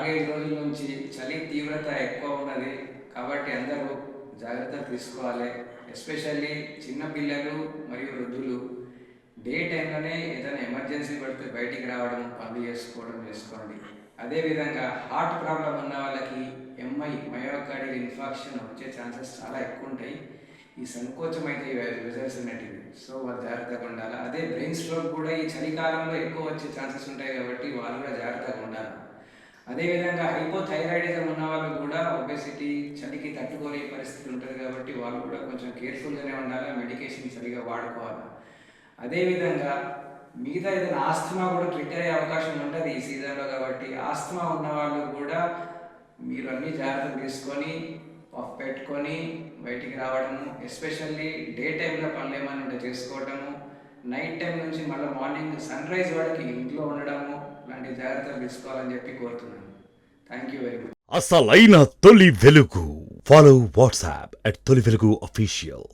నాలుగైదు రోజుల నుంచి చలి తీవ్రత ఎక్కువ ఉన్నది కాబట్టి అందరూ జాగ్రత్తలు తీసుకోవాలి. ఎస్పెషల్లీ చిన్నపిల్లలు మరియు వృద్ధులు డే టైంలోనే ఏదైనా ఎమర్జెన్సీ పడితే బయటికి రావడం, పనులు చేసుకోండి. అదేవిధంగా హార్ట్ ప్రాబ్లం ఉన్న వాళ్ళకి మయోకార్డియల్ ఇన్ఫాక్షన్ వచ్చే ఛాన్సెస్ చాలా ఎక్కువ ఉంటాయి. ఈ సంకోచం అయితే వెజల్స్ అనేటివి, సో వాళ్ళు జాగ్రత్తగా ఉండాలి. అదే బ్రెయిన్ స్ట్రోక్ కూడా ఈ చలికాలంలో ఎక్కువ వచ్చే ఛాన్సెస్ ఉంటాయి కాబట్టి వాళ్ళు కూడా జాగ్రత్తగా ఉండాలి. అదేవిధంగా హైపోథైరాయిడిజం ఉన్న వాళ్ళు కూడా ఒబెసిటీ, చలికి తట్టుకోలే పరిస్థితి ఉంటుంది కాబట్టి వాళ్ళు కూడా కొంచెం కేర్ఫుల్గానే ఉండాలి, మెడికేషన్ సరిగా వాడుకోవాలి. అదేవిధంగా మిగతా ఏదైనా ఆస్తమా కూడా ట్రిగ్గర్ అయ్యే అవకాశం ఉంటుంది ఈ సీజన్లో కాబట్టి ఆస్తమా ఉన్న వాళ్ళు కూడా మీరు అన్ని జాగ్రత్తలు తీసుకొని పఫ్ పెట్టుకొని బయటికి రావడము, ఎస్పెషల్లీ డే టైంలో పనులు ఏమైనా ఉంటే చేసుకోవటము, నైట్ టైం నుంచి మళ్ళీ మార్నింగ్ సన్ రైజ్ వరకు ఇంట్లో ఉండడము లాంటి జాగ్రత్తలు తీసుకోవాలని చెప్పి కోరుతున్నాను. Thank you very much. అసలైన తొలి వెలుగు. ఫాలో వాట్సాప్ @తొలి వెలుగు అఫీషియల్.